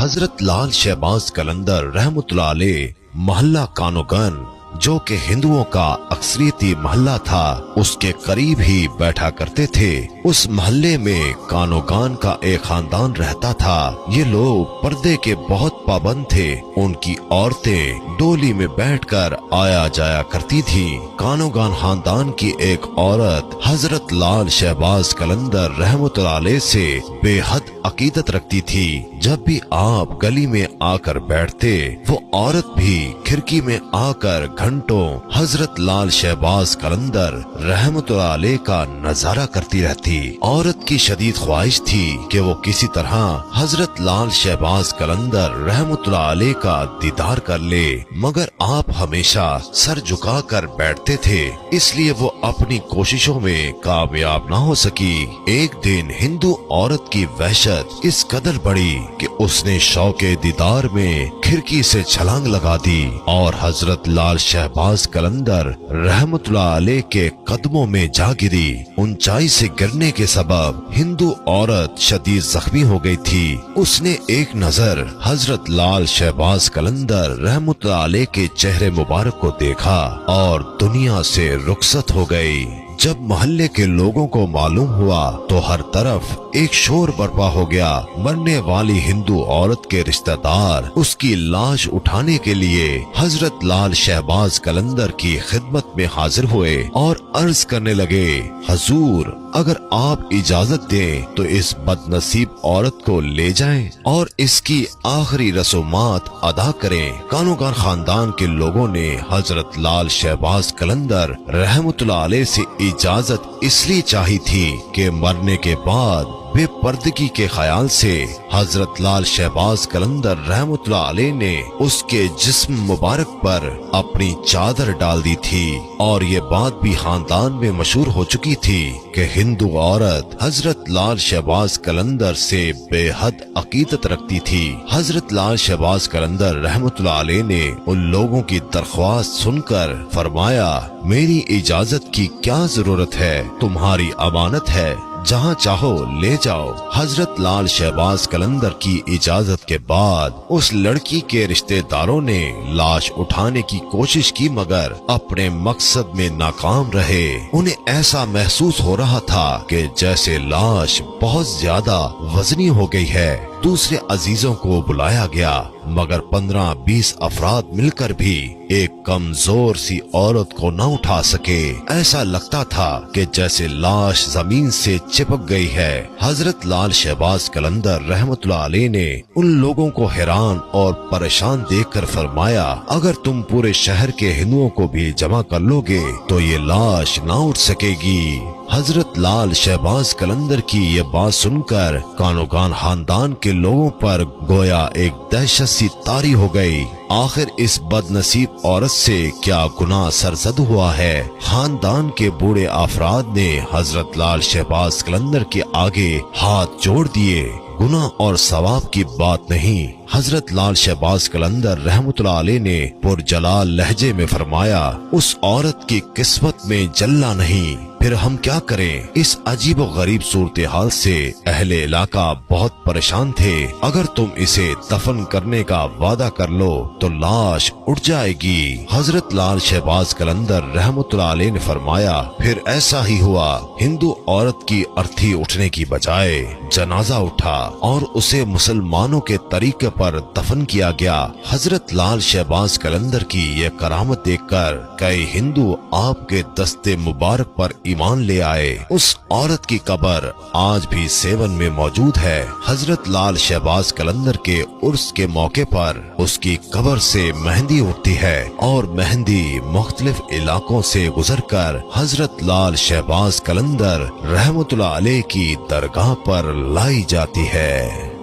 حضرت لال شہباز قلندر رحمتullah علیہ محلہ کانوگن جو کہ ہندوؤں کا اکثریتی محلہ تھا اس کے قریب ہی بیٹھا کرتے تھے۔ اس محلے میں کانوگان کا ایک خاندان رہتا تھا۔ یہ لوگ پردے کے بہت پابند تھے۔ ان کی عورتیں ڈولی میں بیٹھ کر آیا جایا کرتی تھیں۔ کانوگان خاندان کی ایک عورت حضرت لال شہباز قلندر رحمتullah علیہ سے بے حد عقیدت رکھتی تھی۔ جب بھی آپ گلی میں آ کر بیٹھتے وہ عورت بھی کھڑکی میں آ کر گھنٹوں حضرت لال شہباز قلندر رحمتullah علیہ کا نظارہ کرتی رہتی۔ عورت کی شدید خواہش تھی کہ وہ کسی طرح حضرت لال شہباز قلندر رحمتullah علیہ کا دیدار کر لے، مگر آپ ہمیشہ سر جھکا کر بیٹھتے تھے، اس لیے وہ اپنی کوششوں میں کامیاب نہ ہو سکی۔ ایک دن ہندو عورت کی وحشت اس قدر بڑھی کہ اس نے شوق دیدار میں کھڑکی سے چھلانگ لگا دی اور حضرت لال شہباز قلندر رحمتullah علیہ کے قدموں میں جا گری۔ اونچائی سے گرنے کے سبب ہندو عورت شدید زخمی ہو گئی تھی۔ اس نے ایک نظر حضرت لال شہباز قلندر رحمتullah علیہ کے چہرے مبارک کو دیکھا اور دنیا سے رخصت ہو گئی۔ جب محلے کے لوگوں کو معلوم ہوا تو ہر طرف ایک شور برپا ہو گیا۔ مرنے والی ہندو عورت کے رشتہ دار اس کی لاش اٹھانے کے لیے حضرت لال شہباز قلندر کی خدمت میں حاضر ہوئے اور عرض کرنے لگے، حضور اگر آپ اجازت دیں تو اس بد نصیب عورت کو لے جائیں اور اس کی آخری رسومات ادا کریں۔ کانوگان خاندان کے لوگوں نے حضرت لال شہباز قلندر رحمتullah علیہ سے اجازت اس لیے چاہی تھی کہ مرنے کے بعد بے پردگی کے خیال سے حضرت لال شہباز قلندر رحمتullah علیہ نے اس کے جسم مبارک پر اپنی چادر ڈال دی تھی، اور یہ بات بھی خاندان میں مشہور ہو چکی تھی کہ ہندو عورت حضرت لال شہباز قلندر سے بے حد عقیدت رکھتی تھی۔ حضرت لال شہباز قلندر رحمتullah علیہ نے ان لوگوں کی درخواست سن کر فرمایا، میری اجازت کی کیا ضرورت ہے، تمہاری امانت ہے، جہاں چاہو لے جاؤ۔ حضرت لال شہباز قلندر کی اجازت کے بعد اس لڑکی کے رشتہ داروں نے لاش اٹھانے کی کوشش کی مگر اپنے مقصد میں ناکام رہے۔ انہیں ایسا محسوس ہو رہا تھا کہ جیسے لاش بہت زیادہ وزنی ہو گئی ہے۔ دوسرے عزیزوں کو بلایا گیا مگر 15-20 افراد مل کر بھی ایک کمزور سی عورت کو نہ اٹھا سکے۔ ایسا لگتا تھا کہ جیسے لاش زمین سے چپک گئی ہے۔ حضرت لال شہباز قلندر رحمتullah علیہ نے ان لوگوں کو حیران اور پریشان دیکھ کر فرمایا، اگر تم پورے شہر کے ہندوؤں کو بھی جمع کر لو گے تو یہ لاش نہ اٹھ سکے گی۔ حضرت لال شہباز قلندر کی یہ بات سن کر کانوگان خاندان کے لوگوں پر گویا ایک دہشت سی طاری ہو گئی۔ آخر اس بد نصیب عورت سے کیا گناہ سرزد ہوا ہے؟ خاندان کے بوڑھے افراد نے حضرت لال شہباز قلندر کے آگے ہاتھ جوڑ دیے۔ گناہ اور ثواب کی بات نہیں، حضرت لال شہباز قلندر رحمتullah علیہ نے پرجلال لہجے میں فرمایا، اس عورت کی قسمت میں جلنا نہیں، پھر ہم کیا کریں؟ اس عجیب و غریب صورتحال سے اہل علاقہ بہت پریشان تھے۔ اگر تم اسے دفن کرنے کا وعدہ کر لو تو لاش اٹھ جائے گی۔ حضرت لال شہباز قلندر رحمتullah علیہ نے فرمایا، پھر ایسا ہی ہوا۔ ہندو عورت کی ارتھی اٹھنے کی بجائے جنازہ اٹھا اور اسے مسلمانوں کے طریقے پر دفن کیا گیا۔ حضرت لال شہباز قلندر کی یہ کرامت دیکھ کر کئی ہندو آپ کے دستے مبارک پر ایمان لے آئے۔ اس عورت کی قبر آج بھی سیون میں موجود ہے۔ حضرت لال شہباز قلندر کے عرس کے موقع پر اس کی قبر سے مہندی اٹھتی ہے اور مہندی مختلف علاقوں سے گزر کر حضرت لال شہباز قلندر رحمتullah علیہ کی درگاہ پر لائی جاتی ہے۔